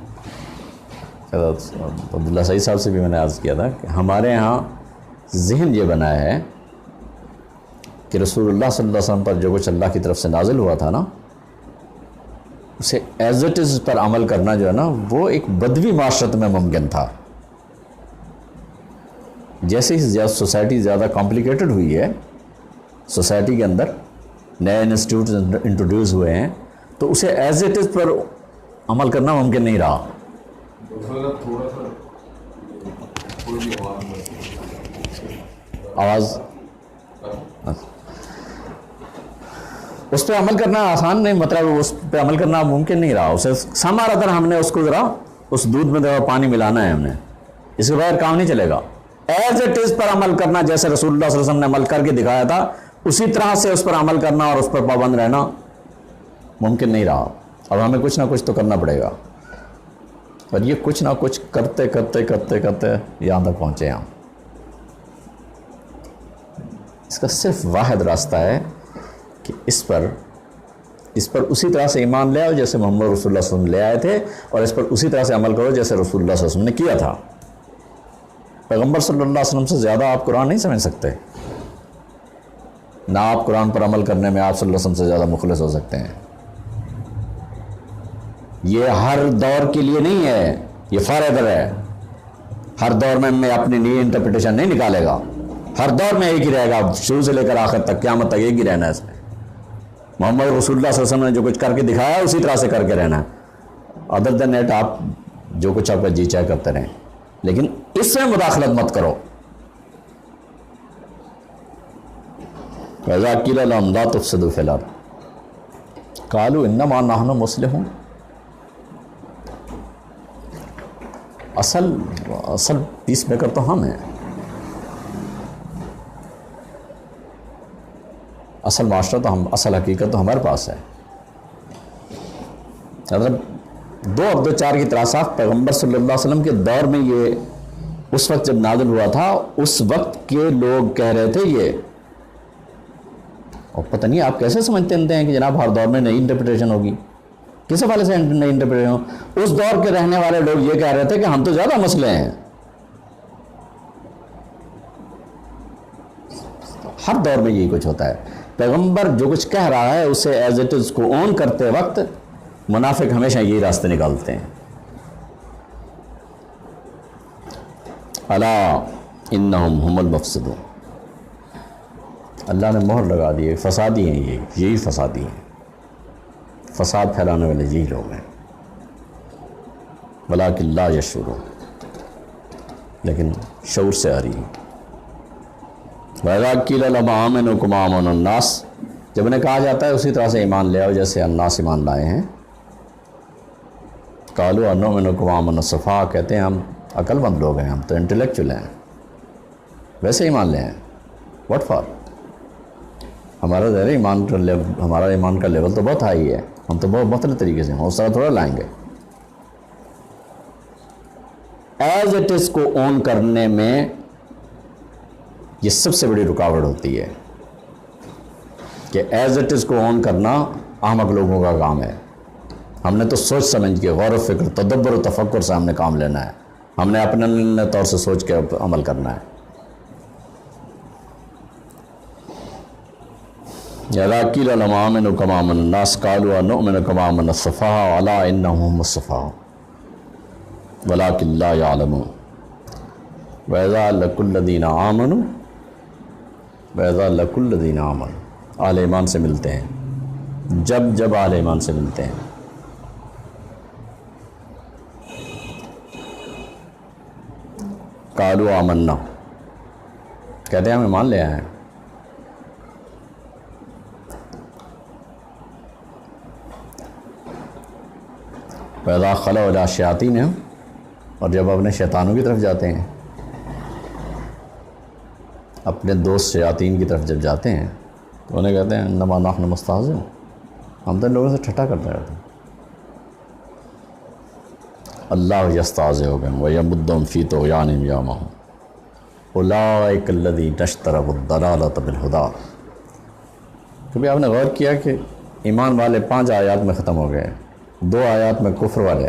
عبداللہ سعید صاحب سے بھی میں نے عرض کیا تھا کہ ہمارے ہاں ذہن یہ بنایا ہے کہ رسول اللہ صلی اللہ علیہ وسلم پر جو کچھ اللہ کی طرف سے نازل ہوا تھا نا, اسے ایز اٹ از پر عمل کرنا جو ہے نا وہ ایک بدوی معاشرت میں ممکن تھا. جیسے ہی سوسائٹی زیادہ کمپلیکیٹڈ ہوئی ہے, سوسائٹی کے اندر نئے انسٹیٹیوٹ انٹروڈیوس ہوئے ہیں, تو اسے ایز اٹ از پر عمل کرنا ممکن نہیں رہا. آواز اس پہ عمل کرنا آسان نہیں, مطلب اس پہ عمل کرنا ممکن نہیں رہا. اسے سمار ادر ہم نے اس کو ذرا اس دودھ میں ذرا پانی ملانا ہے ہم نے, اس کے بغیر کام نہیں چلے گا. ایز اٹ از پر عمل کرنا, جیسے رسول اللہ صلی اللہ علیہ وسلم نے عمل کر کے دکھایا تھا اسی طرح سے اس پر عمل کرنا اور اس پر پابند رہنا ممکن نہیں رہا. اب ہمیں کچھ نہ کچھ تو کرنا پڑے گا, اور یہ کچھ نہ کچھ کرتے کرتے کرتے کرتے یہاں تک پہنچے ہم. اس کا صرف واحد راستہ ہے کہ اس پر اسی طرح سے ایمان لے آؤ جیسے محمد رسول اللہ صلی اللہ علیہ وسلم لے آئے تھے, اور اس پر اسی طرح سے عمل کرو جیسے رسول اللہ صلی اللہ علیہ وسلم نے کیا تھا. پیغمبر صلی اللہ علیہ وسلم سے زیادہ آپ قرآن نہیں سمجھ سکتے, نہ آپ قرآن پر عمل کرنے میں آپ صلی اللہ علیہ وسلم سے زیادہ مخلص ہو سکتے ہیں. یہ ہر دور کے لیے نہیں ہے, یہ فار ایور ہے. ہر دور میں اپنی نئی انٹرپریٹیشن نہیں نکالے گا. ہر دور میں ایک ہی رہے گا, شروع سے لے کر آخر تک, قیامت تک ایک ہی رہنا ہے. اس میں محمد رسول اللہ صلی اللہ علیہ وسلم نے جو کچھ کر کے دکھایا اسی طرح سے کر کے رہنا ہے. ادر دین ایٹ آپ جو کچھ آپ کا جی چاہے کرتے رہیں, لیکن اس سے مداخلت مت کرو. وَإِذَا قِيلَ لَهُمْ لَا تُفْسِدُوا فِي الْأَرْضِ قَالُوا إِنَّمَا نَحْنُ مُصْلِحُونَ. اصل پیس میکر تو ہم ہیں. اصل معاشرہ تو ہم, اصل حقیقت تو ہمارے پاس ہے. مطلب 2 عبد 4 کی تراصاف پیغمبر صلی اللہ علیہ وسلم کے دور میں یہ اس وقت جب نازل ہوا تھا, اس وقت کے لوگ کہہ رہے تھے یہ, اور پتہ نہیں آپ کیسے سمجھتے ہیں کہ جناب ہر دور میں نئی انٹرپریٹیشن ہوگی. کس حوالے سے نئی انٹرپریٹیشن ہو؟ اس دور کے رہنے والے لوگ یہ کہہ رہے تھے کہ ہم تو زیادہ مسئلے ہیں. ہر دور میں یہی کچھ ہوتا ہے. پیغمبر جو کچھ کہہ رہا ہے اسے ایز اٹ از کو اون کرتے وقت منافق ہمیشہ یہی راستے نکالتے ہیں. الا انہم ہم المفسدون. اللہ نے مہر لگا دی, فسادی ہیں یہی فسادی ہیں. فساد پھیلانے والے یہی لوگ ہیں. ولکن لا یشعرون, لیکن شعور سے آ رہی ہے. وَإِذَا قِيلَ لَهُمْ آمِنُوا كَمَا آمَنَ النَّاسُ, جب انہیں کہا جاتا ہے اسی طرح سے ایمان لے آؤ جیسے الناس ایمان لائے ہیں. قَالُوا أَنُؤْمِنُ كَمَا آمَنَ السُّفَهَاءُ, کہتے ہیں ہم عقل مند لوگ ہیں, ہم تو انٹلیکچوئل ہیں, ویسے ایمان لے ہیں. What for? ہمارا ظاہر ہمارا ایمان کا لیول تو بہت ہائی ہے, ہم تو بہت مختلف طریقے سے ہیں, اس طرح تھوڑا لائیں گے. ایز اٹ از کو اون کرنے میں یہ سب سے بڑی رکاوٹ ہوتی ہے کہ ایز اٹ از کو اون کرنا احمق لوگوں کا کام ہے. ہم نے تو سوچ سمجھ کے, غور و فکر, تدبر و تفکر سے ہم نے کام لینا ہے. ہم نے اپنے طور سے سوچ کے عمل کرنا ہے. اِذَا قِيلَ لَهُمْ آمِنُوا كَمَا آمَنَ النَّاسُ قَالُوا أَنُؤْمِنُ كَمَا آمَنَ السُّفَهَاءُ أَلَا إِنَّهُمْ هُمُ السُّفَهَاءُ وَلَكِنْ لَا يَعْلَمُونَ. وَإِذَا لَقُوا الَّذِينَ آمَنُوا وَإِذَا لَقُوا الَّذِينَ آمَنُوا, اہل ایمان سے ملتے ہیں, جب اہل ایمان سے ملتے ہیں. قالوا آمنا، کہتے ہیں ہم ایمان لے آئے ہیں. فَإِذَا خَلَوْا إِلَىٰ شَيَاطِینِهِمْ، اور جب اپنے شیطانوں کی طرف جاتے ہیں، اپنے دوست شیاطین کی طرف جب جاتے ہیں تو انہیں کہتے ہیں انما نحن مستہزئون، ہم تو ان لوگوں سے ٹھٹھا کرتے رہتے ہیں. اللہ یستہزئ بہم ویمدہم فی طغیانہم یعمہون اولئک الذین اشتروا الضلالۃ بالہدیٰ. کبھی آپ نے غور کیا کہ ایمان والے 5 آیات میں ختم ہو گئے، 2 آیات میں کفر والے،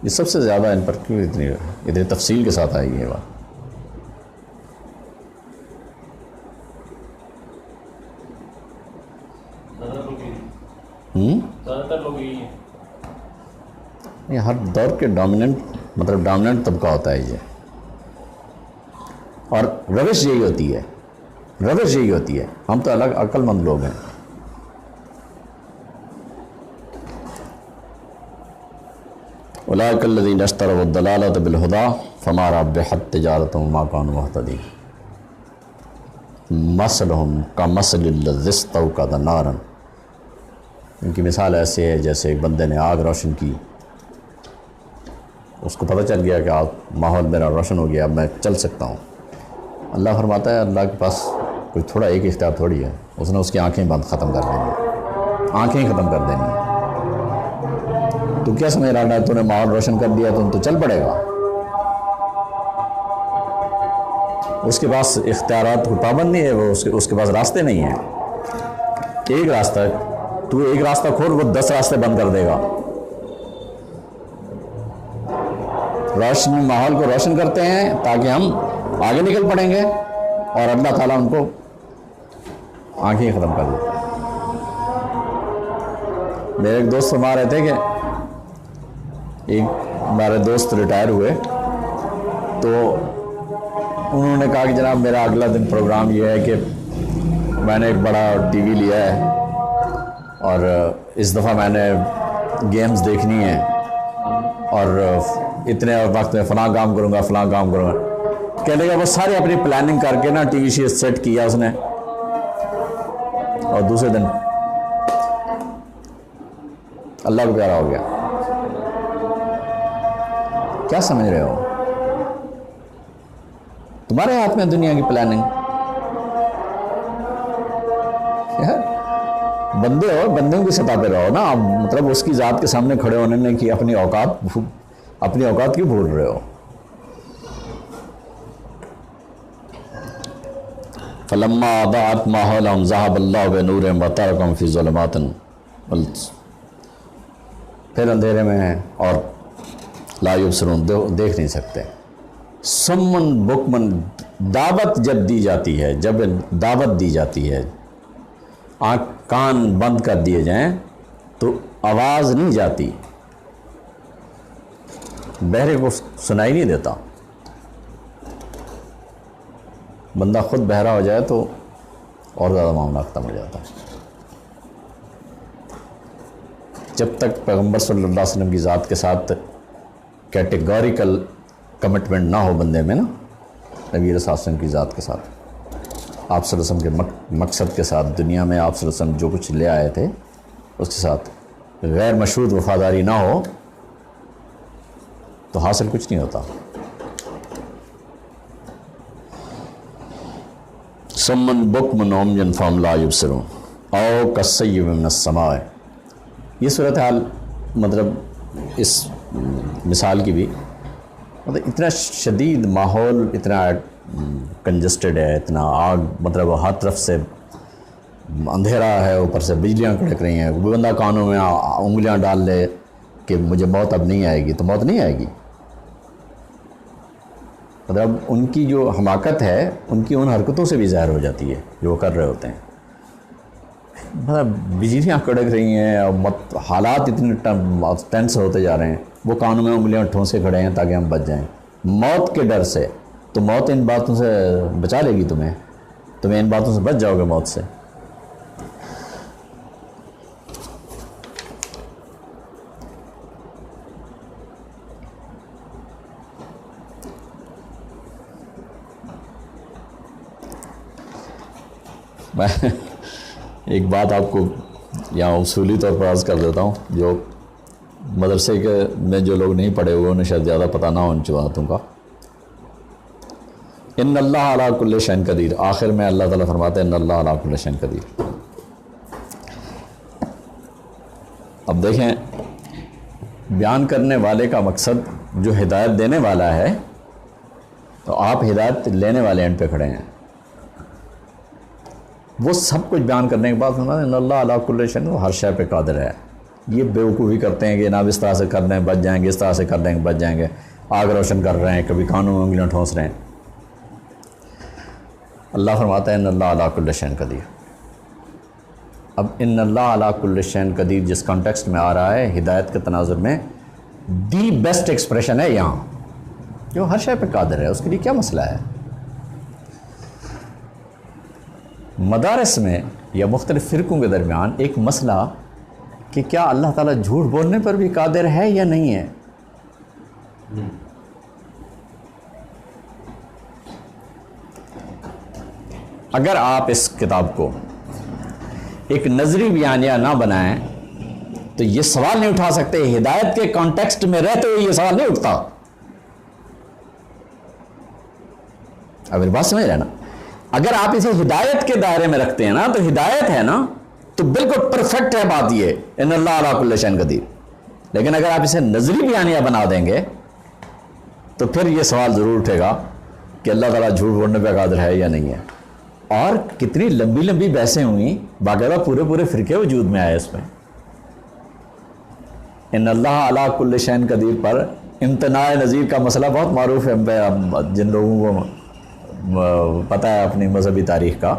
یہ سب سے زیادہ ان پر کیوں اتنی تفصیل کے ساتھ آئی ہے یہ بات؟ زیادہ تر لوگ یہی ہیں. یہ ہر دور کے ڈومیننٹ طبقہ ہوتا ہے یہ، اور روش یہی ہوتی ہے. ہم تو الگ عقل مند لوگ ہیں. اولئک الذین اشتروا الضلالۃ بالہدیٰ فما ربحت تجارتہم وما کانوا مہتدین مثلہم کمثل الذی استوقد نارا. ان کی مثال ایسے ہے جیسے ایک بندے نے آگ روشن کی، اس کو پتہ چل گیا کہ ماحول میرا روشن ہو گیا، اب میں چل سکتا ہوں. اللہ فرماتا ہے اللہ کے پاس کوئی تھوڑا ایک اختیار تھوڑی ہے، اس نے اس کی آنکھیں بند ختم کر دینی، آنکھیں ختم کر دینی. تو کیا سمجھ رہا ہے تو نے ماحول روشن کر دیا تو چل پڑے گا؟ اس کے پاس اختیارات کو پابند نہیں ہے، وہ اس کے پاس راستے نہیں ہیں. ایک راستہ، تو ایک راستہ کھول وہ 10 راستے بند کر دے گا. روشن ماحول کو روشن کرتے ہیں تاکہ ہم آگے نکل پڑیں گے، اور اللہ تعالیٰ ان کو آنکھیں ختم کر دیتے. میرے ایک دوست فرما رہے تھے کہ ایک ہمارے دوست ریٹائر ہوئے تو انہوں نے کہا کہ جناب میرا اگلا دن پروگرام یہ ہے کہ میں نے ایک بڑا ٹی وی لیا ہے اور اس دفعہ میں نے گیمز دیکھنی ہیں اور اتنے وقت میں فلاں کام کروں گا فلاں کام کروں گا. کہنے لگا وہ ساری اپنی پلاننگ کر کے نا ٹی وی شیٹ سیٹ کیا اس نے، اور دوسرے دن اللہ کو پیارا ہو گیا. کیا سمجھ رہے ہو؟ تمہارے ہاتھ میں دنیا کی پلاننگ. بندے ہو، بندوں کی سطح پہ رہو نا. مطلب اس کی ذات کے سامنے کھڑے ہونے نے کہ اپنی اوقات کیوں بھول رہے ہو؟ فلما اضاءت ما حولهم ذهب الله بنورهم وتركهم في ظلمات. پھر اندھیرے میں ہیں اور لا یبصرون، دیکھ نہیں سکتے. سمن بکمن، دعوت جب دی جاتی ہے، جب دعوت دی جاتی ہے، آنکھ کان بند کر دیے جائیں تو آواز نہیں جاتی، بہرے کو سنائی نہیں دیتا. بندہ خود بہرا ہو جائے تو اور زیادہ معاملہ ختم ہو جاتا ہے. جب تک پیغمبر صلی اللہ علیہ وسلم کی ذات کے ساتھ کیٹیگوریکل کمٹمنٹ نہ ہو بندے میں نا، نبی علیہ السلام کی ذات کے ساتھ، آپ صلی اللہ علیہ وسلم کے مقصد کے ساتھ، دنیا میں آپ صلی اللہ علیہ وسلم جو کچھ لے آئے تھے اس کے ساتھ غیر مشروط وفاداری نہ ہو تو حاصل کچھ نہیں ہوتا. سمن بکمن عمین فہم لا یبصرون او کالصیب من السماء. یہ صورتحال مطلب اس مثال کی بھی مطلب اتنا شدید ماحول، اتنا کنجسٹڈ ہے، اتنا آگ، مطلب ہر طرف سے اندھیرا ہے، اوپر سے بجلیاں کڑک رہی ہیں. وہ بندہ کانوں میں انگلیاں ڈال لے کہ مجھے موت اب نہیں آئے گی تو موت نہیں آئے گی. مطلب ان کی جو حماقت ہے ان کی ان حرکتوں سے بھی ظاہر ہو جاتی ہے جو وہ کر رہے ہوتے ہیں. مطلب بجلیاں کڑک رہی ہیں اور حالات اتنے ٹینس ہوتے جا رہے ہیں، وہ کانوں میں انگلیاں ٹھونسے کھڑے ہیں تاکہ ہم بچ جائیں موت کے ڈر سے. تو موت ان باتوں سے بچا لے گی تمہیں ان باتوں سے بچ جاؤ گے موت سے. میں ایک بات آپ کو یہاں اصولی طور پر عرض کر دیتا ہوں، جو مدرسے کے میں جو لوگ نہیں پڑھے ہوئے انہیں شاید زیادہ پتہ نہ ہو ان باتوں کا۔ ان اللہ علی کل شیء قدیر، آخر میں اللہ تعالیٰ فرماتے ہیں ان اللہ علی کل شیء قدیر۔ اب دیکھیں، بیان کرنے والے کا مقصد جو ہدایت دینے والا ہے، تو آپ ہدایت لینے والے اینڈ پہ کھڑے ہیں، وہ سب کچھ بیان کرنے کے بعد فرماتے ہیں ان اللہ علی کل شیء، وہ ہر شے پہ قادر ہے۔ یہ بیوقوفی کرتے ہیں کہ جناب اس طرح سے کر دیں بچ جائیں گے، اس طرح سے کر دیں گے بچ جائیں گے، آگ روشن کر رہے ہیں، کبھی کانوں میں انگلیاں ٹھونس رہے ہیں۔ اللہ فرماتا ہے ان اللہ علی کل شیء قدیر۔ اب ان اللہ علی کل شیء قدیر جس کانٹیکسٹ میں آ رہا ہے ہدایت کے تناظر میں، دی بیسٹ ایکسپریشن ہے یہاں، جو ہر شے پہ قادر ہے، اس کے لیے کیا مسئلہ ہے؟ مدارس میں یا مختلف فرقوں کے درمیان ایک مسئلہ کہ کیا اللہ تعالیٰ جھوٹ بولنے پر بھی قادر ہے یا نہیں ہے؟ اگر آپ اس کتاب کو ایک نظری بیانیہ نہ بنائیں تو یہ سوال نہیں اٹھا سکتے، ہدایت کے کانٹیکسٹ میں رہتے ہوئے یہ سوال نہیں اٹھتا۔ اب میری بات سمجھ رہے ہیں نا؟ اگر آپ اسے ہدایت کے دائرے میں رکھتے ہیں نا تو ہدایت ہے نا، تو بالکل پرفیکٹ ہے بات یہ ان اللہ علی کل شیء قدیر۔ لیکن اگر آپ اسے نظری بیانیہ بنا دیں گے تو پھر یہ سوال ضرور اٹھے گا کہ اللہ تعالیٰ جھوٹ بولنے پہ قادر ہے یا نہیں ہے۔ اور کتنی لمبی لمبی بحثیں ہوئیں، باقاعدہ پورے فرقے وجود میں آئے اس میں۔ ان اللہ علی کل شیء قدیر پر امتناع نظیر کا مسئلہ بہت معروف ہے جن لوگوں کو پتہ ہے اپنی مذہبی تاریخ کا،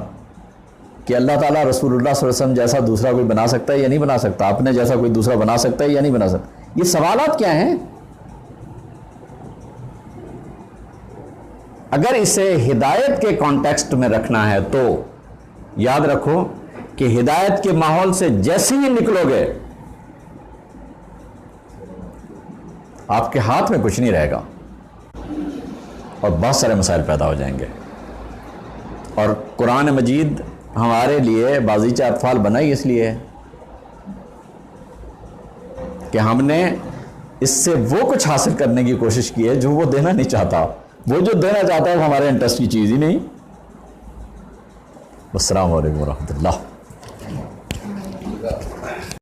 کہ اللہ تعالیٰ رسول اللہ صلی اللہ علیہ وسلم جیسا دوسرا کوئی بنا سکتا ہے یا نہیں بنا سکتا، اپنے جیسا کوئی دوسرا بنا سکتا ہے یا نہیں بنا سکتا۔ یہ سوالات کیا ہیں؟ اگر اسے ہدایت کے کانٹیکسٹ میں رکھنا ہے تو یاد رکھو کہ ہدایت کے ماحول سے جیسے ہی نکلو گے آپ کے ہاتھ میں کچھ نہیں رہے گا اور بہت سارے مسائل پیدا ہو جائیں گے۔ اور قرآن مجید ہمارے لیے بازیچہ اطفال بنا ہی اس لیے ہے کہ ہم نے اس سے وہ کچھ حاصل کرنے کی کوشش کی ہے جو وہ دینا نہیں چاہتا، وہ جو دینا چاہتا ہے وہ ہمارے انٹرسٹ کی چیز ہی نہیں۔ السلام علیکم ورحمۃ اللہ۔